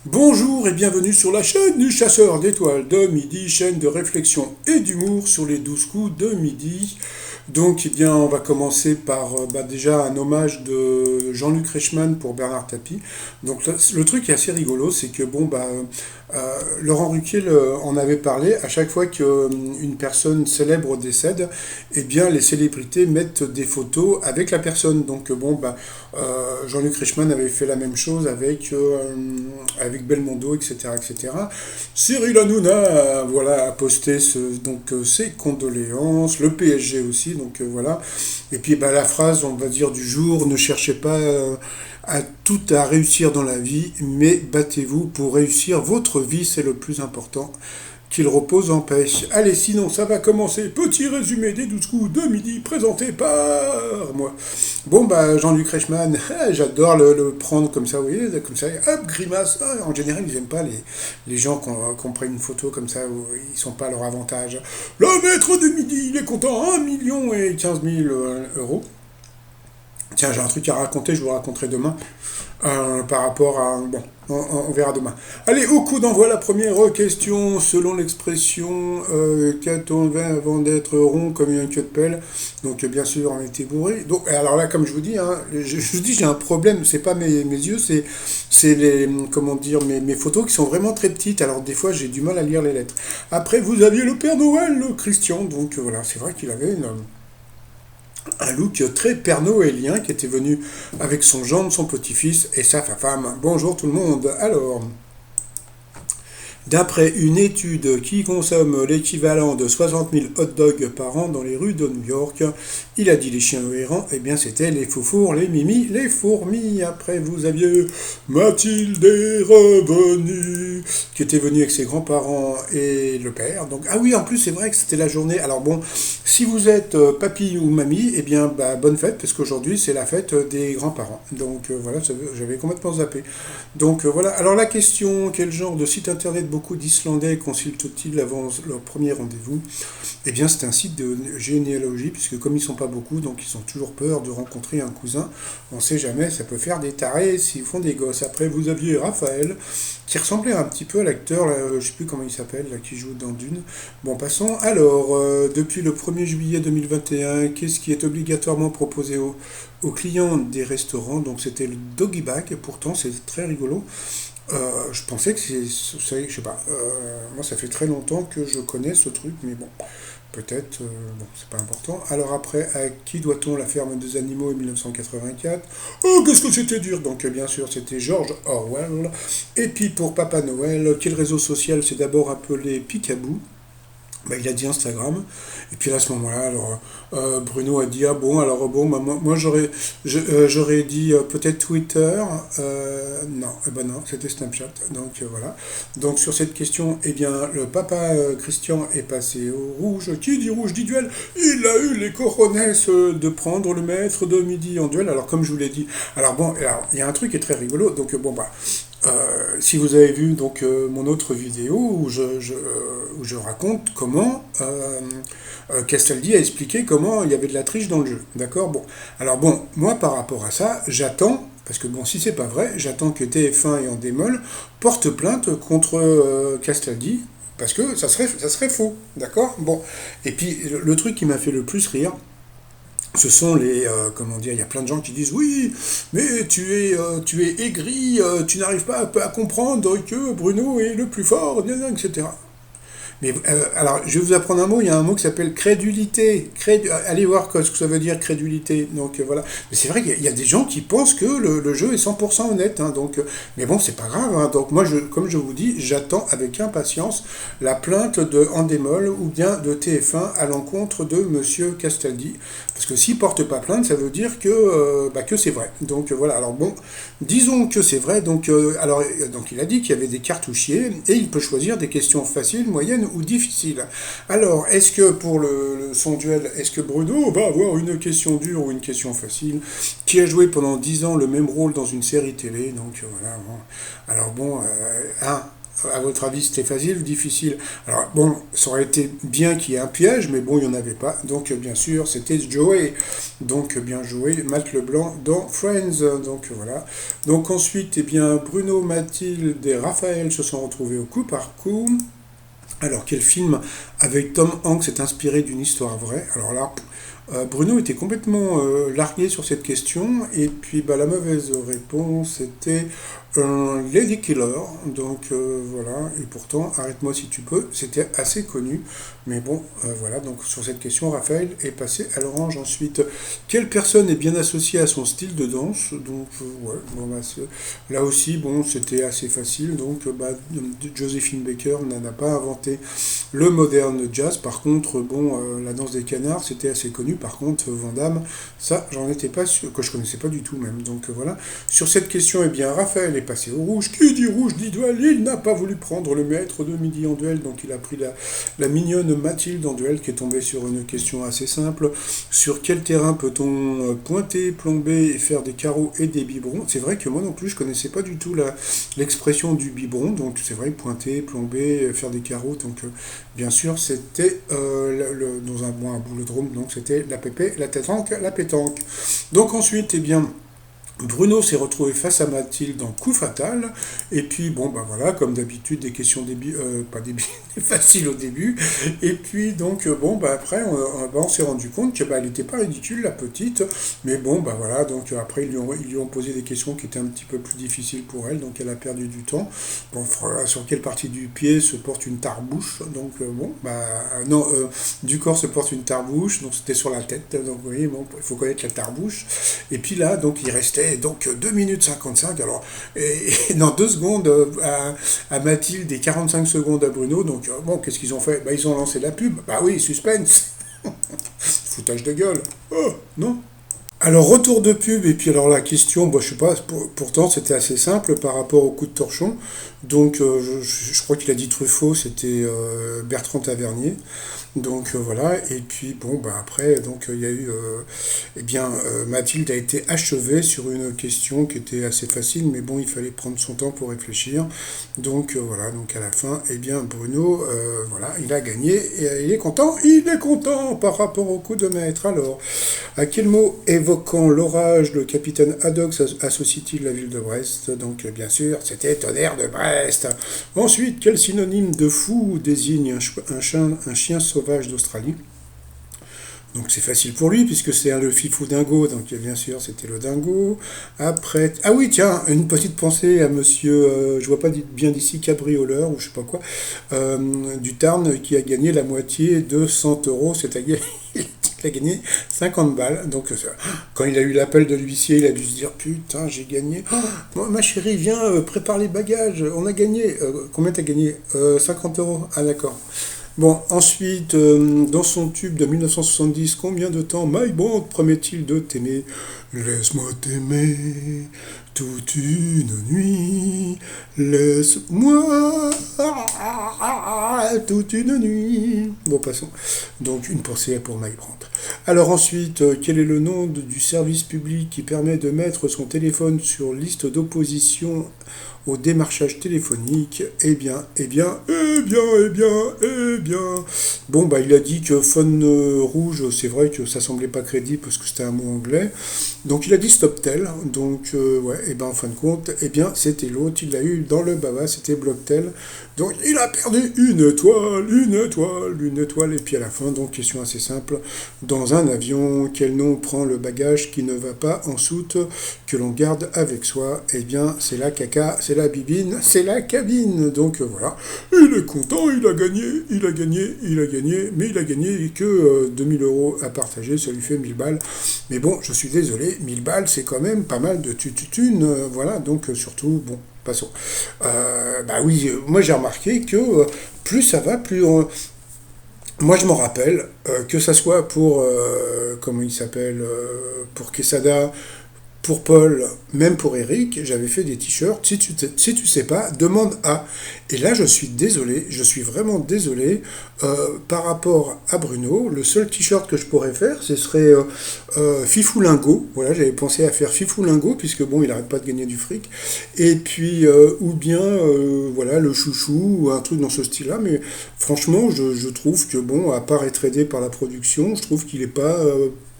Bonjour et bienvenue sur la chaîne du chasseur d'étoiles de midi, chaîne de réflexion et d'humour sur les 12 coups de midi. Donc, on va commencer par déjà un hommage de Jean-Luc Reichmann pour Bernard Tapie. Donc, le truc qui est assez rigolo, c'est que Laurent Ruquier en avait parlé. À chaque fois qu'une personne célèbre décède, eh bien, les célébrités mettent des photos avec la personne. Donc, Jean-Luc Reichmann avait fait la même chose avec Belmondo, etc., etc. Cyril Hanouna, a posté ses condoléances, le PSG aussi, voilà. Et puis la phrase, on va dire, du jour, ne cherchez pas à réussir dans la vie, mais battez-vous pour réussir votre vie, c'est le plus important. Qu'il repose en paix. Allez, sinon, ça va commencer. Petit résumé des 12 coups de midi présenté par moi. Jean-Luc Reichmann, j'adore le prendre comme ça, vous voyez, comme ça, hop, grimace. En général, ils n'aiment pas les gens qui ont pris une photo comme ça où ils sont pas à leur avantage. Le maître de midi, il est content, 1 million et 15 000 euros. Tiens, j'ai un truc à raconter, je vous raconterai demain. Par rapport à... Bon, on verra demain. Allez, au coup d'envoi, la première question. Selon l'expression, qu'a-t-on fait avant d'être rond comme une queue de pelle? Donc, bien sûr, on était bourré. Donc, alors là, comme je vous dis, je vous dis, j'ai un problème. C'est pas mes yeux, c'est comment dire, mes photos qui sont vraiment très petites. Alors, des fois, j'ai du mal à lire les lettres. Après, vous aviez le Père Noël, le Christian. Donc, voilà, c'est vrai qu'il avait un look très Père Noëlien qui était venu avec son gendre, son petit-fils et sa femme. Bonjour tout le monde. Alors, d'après une étude qui consomme l'équivalent de 60 000 hot dogs par an dans les rues de New York, il a dit les chiens errants, eh bien c'était les foufours, les mimis, les fourmis. Après vous aviez Mathilde est revenue, qui était venue avec ses grands-parents et le père. Donc, ah oui, en plus c'est vrai que c'était la journée. Alors bon, si vous êtes papy ou mamie, eh bien bonne fête, parce qu'aujourd'hui c'est la fête des grands-parents. Donc voilà, j'avais complètement zappé. Donc voilà, alors la question, quel genre de site internet beaucoup d'Islandais consultent-ils avant leur premier rendez-vous? Eh bien c'est un site de généalogie, puisque comme ils ne sont pas beaucoup, donc ils ont toujours peur de rencontrer un cousin. On ne sait jamais, ça peut faire des tarés s'ils font des gosses. Après vous aviez Raphaël, qui ressemblait un petit peu à l'acteur, je ne sais plus comment il s'appelle, là, qui joue dans Dune. Bon, passons. Alors, depuis le 1er juillet 2021, qu'est-ce qui est obligatoirement proposé aux clients des restaurants? Donc c'était le doggy bag, pourtant c'est très rigolo. Je pensais que je sais pas, moi ça fait très longtemps que je connais ce truc, mais bon, peut-être, bon, c'est pas important. Alors après, à qui doit-on la ferme des animaux en 1984? Oh, qu'est-ce que c'était dur! Donc bien sûr, c'était George Orwell. Et puis pour Papa Noël, quel réseau social s'est d'abord appelé Picaboo? Il a dit Instagram. Et puis à ce moment-là, alors Bruno a dit ah bon alors bon moi j'aurais dit peut-être Twitter. Non, non, c'était Snapchat. Donc voilà. Donc sur cette question, eh bien le papa Christian est passé au rouge. Qui dit rouge dit duel. Il a eu les cojones de prendre le maître de midi en duel. Alors comme je vous l'ai dit. Alors il y a un truc qui est très rigolo. Donc si vous avez vu mon autre vidéo où je raconte comment Castaldi a expliqué comment il y avait de la triche dans le jeu. D'accord. Bon. Alors bon, moi par rapport à ça, j'attends, parce que bon, si c'est pas vrai, j'attends que TF1 et Endemol portent plainte contre Castaldi, parce que ça serait faux. D'accord. Bon. Et puis le truc qui m'a fait le plus rire, ce sont comment dire, il y a plein de gens qui disent oui, mais tu es aigri, tu n'arrives pas à comprendre que Bruno est le plus fort, etc. Mais alors, je vais vous apprendre un mot. Il y a un mot qui s'appelle crédulité. Allez voir ce que ça veut dire crédulité. Donc voilà. Mais c'est vrai qu'il y a des gens qui pensent que le jeu est 100% honnête. Mais bon, c'est pas grave. Donc moi, comme je vous dis, j'attends avec impatience la plainte de Endemol ou bien de TF1 à l'encontre de Monsieur Castaldi. Parce que s'il porte pas plainte, ça veut dire que c'est vrai. Donc voilà. Alors bon, disons que c'est vrai. Donc il a dit qu'il y avait des cartouchiers et il peut choisir des questions faciles, moyennes ou difficiles. Alors, est-ce que pour son duel, est-ce que Bruno va avoir une question dure ou une question facile? Qui a joué pendant 10 ans le même rôle dans une série télé? Donc voilà. Bon. Alors bon, à votre avis, c'était facile ou difficile? Alors, bon, ça aurait été bien qu'il y ait un piège, mais bon, il n'y en avait pas. Donc, bien sûr, c'était Joey. Donc, bien joué, Matt Leblanc dans Friends. Donc, voilà. Donc, ensuite, eh bien, Bruno, Mathilde et Raphaël se sont retrouvés au coup par coup. Alors, quel film avec Tom Hanks est inspiré d'une histoire vraie? Alors là, Bruno était complètement largué sur cette question, et puis bah, la mauvaise réponse était un Lady Killer, donc voilà, et pourtant, arrête-moi si tu peux, c'était assez connu, mais bon, voilà, donc sur cette question, Raphaël est passé à l'orange ensuite. Quelle personne est bien associée à son style de danse? Donc, ouais, bon, bah, là aussi, bon, c'était assez facile, donc bah, Joséphine Baker n'a pas inventé le moderne jazz. Par contre, bon, la danse des canards, c'était assez connu. Par contre, Van Damme, ça, j'en étais pas sûr, que je connaissais pas du tout même. Donc voilà. Sur cette question, eh bien, Raphaël est passé au rouge. Qui dit rouge dit duel. Il n'a pas voulu prendre le maître de midi en duel, donc il a pris la mignonne Mathilde en duel, qui est tombée sur une question assez simple. Sur quel terrain peut-on pointer, plomber et faire des carreaux et des biberons? C'est vrai que moi non plus, je connaissais pas du tout l'expression du biberon. Donc c'est vrai, pointer, plomber, faire des carreaux. Donc bien sûr, c'était dans un boulodrome, donc c'était la pépé, la tétanque, la pétanque. Donc ensuite, eh bien, Bruno s'est retrouvé face à Mathilde en coup fatal, et puis bon, bah voilà, comme d'habitude, des questions pas débiles, faciles au début, et puis donc, bon, bah après, on s'est rendu compte que bah, elle n'était pas ridicule, la petite, mais bon, bah voilà, donc après, ils lui ont posé des questions qui étaient un petit peu plus difficiles pour elle, donc elle a perdu du temps. Bon, sur quelle partie du pied se porte une tarbouche? Donc, bon, bah, non, du corps se porte une tarbouche, donc c'était sur la tête, donc vous voyez, bon, il faut connaître la tarbouche, et puis là, donc, il restait donc 2 minutes 55, alors, et dans 2 secondes à Mathilde et 45 secondes à Bruno, donc bon, qu'est-ce qu'ils ont fait? Bah, ils ont lancé la pub, bah oui, suspense, foutage de gueule, oh, non? Alors, retour de pub, et puis alors la question, bah, je sais pas, pourtant c'était assez simple par rapport au coup de torchon, donc je crois qu'il a dit Truffaut, c'était Bertrand Tavernier. Donc voilà, et puis bon, bah après, donc il y a eu, eh bien, Mathilde a été achevée sur une question qui était assez facile, mais bon, il fallait prendre son temps pour réfléchir. Donc voilà, donc à la fin, eh bien, Bruno, voilà, il a gagné, et il est content par rapport au coup de maître. Alors, à quel mot évoquant l'orage le capitaine Haddock associe-t-il la ville de Brest? Donc bien sûr, c'était tonnerre de Brest. Ensuite, quel synonyme de fou désigne un chien sauvage d'Australie? Donc c'est facile pour lui, puisque c'est le fifou dingo, donc bien sûr c'était le dingo. Après, ah oui, tiens, une petite pensée à monsieur, je vois pas bien d'ici, cabrioleur, ou je sais pas quoi, du Tarn, qui a gagné la moitié de 100 euros, c'est-à-dire il a gagné 50 balles. Donc quand il a eu l'appel de l'huissier, il a dû se dire, putain, j'ai gagné. Oh, ma chérie, viens, prépare les bagages, on a gagné. Combien t'as gagné? 50 euros. Ah d'accord. Bon, ensuite, dans son tube de 1970, combien de temps My Bond promet-il de t'aimer? Laisse-moi t'aimer toute une nuit, laisse-moi toute une nuit. Bon, passons. Donc, une pensée pour My Bond. Alors ensuite, quel est le nom du service public qui permet de mettre son téléphone sur liste d'opposition au démarchage téléphonique? Eh bien, eh bien, eh bien, eh bien, eh bien. Bon, bah, il a dit que phone rouge, c'est vrai que ça semblait pas crédible parce que c'était un mot anglais. Donc, il a dit Stoptel. Donc, ouais, et ben, en fin de compte, eh bien, c'était l'autre. Il l'a eu dans le baba, c'était Blocktel. Donc, il a perdu une étoile, une étoile, une étoile. Et puis, à la fin, donc, question assez simple. Dans un avion, quel nom prend le bagage qui ne va pas en soute, que l'on garde avec soi? Eh bien, c'est la caca, c'est la bibine, c'est la cabine. Donc voilà, il est content, il a gagné, il a gagné, il a gagné, mais il a gagné que 2000 euros à partager, ça lui fait 1000 balles. Mais bon, je suis désolé, 1000 balles, c'est quand même pas mal de thunes, voilà, donc surtout, bon, passons. Bah oui, moi j'ai remarqué que plus ça va, plus... moi, je m'en rappelle, que ça soit pour, comment il s'appelle, pour Quesada, pour Paul, Même pour Eric, j'avais fait des t-shirts. Si tu sais pas, demande à. Et là, je suis désolé, je suis vraiment désolé. Par rapport à Bruno, le seul t-shirt que je pourrais faire, ce serait Fifou Lingo. Voilà, j'avais pensé à faire Fifou Lingo, puisque bon, il arrête pas de gagner du fric. Et puis, ou bien, voilà, le chouchou, ou un truc dans ce style-là. Mais franchement, je trouve que, bon, à part être aidé par la production, je trouve qu'il est pas.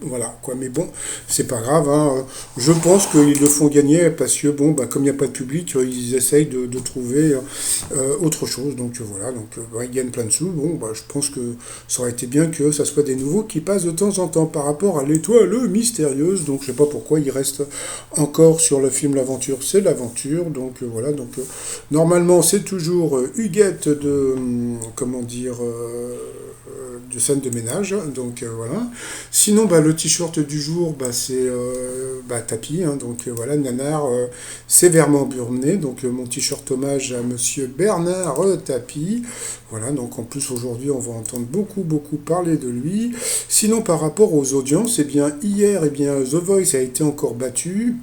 Voilà, quoi. Mais bon, c'est pas grave, hein. Je pense qu'ils le font gagner parce que, bon, bah, comme il n'y a pas de public, ils essayent de trouver autre chose. Donc voilà, donc bah, ils gagnent plein de sous. Bon, bah, je pense que ça aurait été bien que ça soit des nouveaux qui passent de temps en temps par rapport à l'étoile mystérieuse. Donc je sais pas pourquoi ils restent encore sur le film L'aventure, c'est l'aventure. Donc voilà, donc normalement c'est toujours Huguette de, comment dire, de scène de ménage. Donc voilà. Sinon, bah, le t-shirt du jour, bah, c'est bah, tapis. Hein, donc voilà, Nanar sévèrement burné. Donc mon t-shirt hommage à monsieur Bernard Tapie. Voilà, donc en plus aujourd'hui, on va entendre beaucoup parler de lui. Sinon, par rapport aux audiences, eh bien hier, eh bien The Voice a été encore battu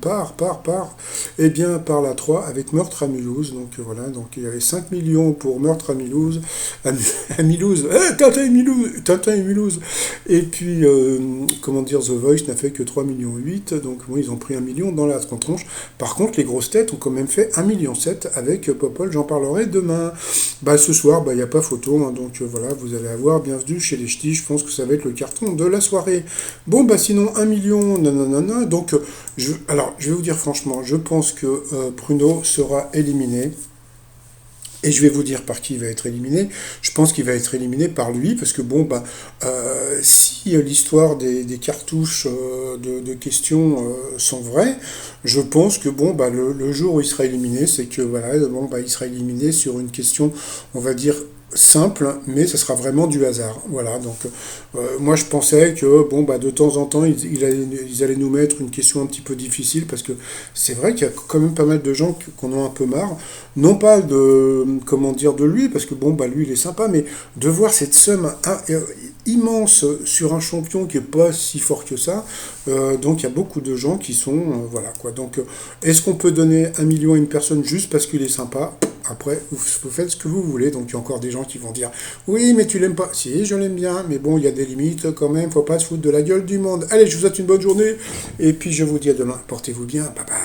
eh bien par la 3 avec Meurtre à Mulhouse. Donc voilà, donc il y avait 5 millions pour Meurtre à Mulhouse, à Mulhouse, Tintin et Mulhouse. Et puis comment dire, The Voice n'a fait que 3,8 millions. Donc bon, ils ont pris 1 million dans la tronche. Par contre, les grosses têtes ont quand même fait 1,7 million avec Popol, j'en parlerai demain. Bah ce soir, bah il n'y a pas photo, hein, donc voilà, vous allez avoir bienvenue chez les ch'tis, je pense que ça va être le carton de la soirée. Bon bah sinon 1 million, nanana, donc alors je vais vous dire franchement, je pense que Bruno sera éliminé. Et je vais vous dire par qui il va être éliminé. Je pense qu'il va être éliminé par lui, parce que bon, bah, si l'histoire des cartouches de questions sont vraies, je pense que bon, bah, le jour où il sera éliminé, c'est que voilà, bon, bah, il sera éliminé sur une question, on va dire simple, mais ça sera vraiment du hasard. Voilà, donc moi je pensais que bon bah de temps en temps ils allaient nous mettre une question un petit peu difficile parce que c'est vrai qu'il y a quand même pas mal de gens qu'on a un peu marre, non pas de comment dire de lui parce que bon bah lui il est sympa, mais de voir cette somme immense sur un champion qui est pas si fort que ça. Donc il y a beaucoup de gens qui sont voilà quoi. Donc est-ce qu'on peut donner 1 million à une personne juste parce qu'il est sympa? Après, vous faites ce que vous voulez, donc il y a encore des gens qui vont dire oui, mais tu l'aimes pas. Si, je l'aime bien, mais bon, il y a des limites quand même, faut pas se foutre de la gueule du monde. Allez, je vous souhaite une bonne journée, et puis je vous dis à demain. Portez-vous bien, bye bye.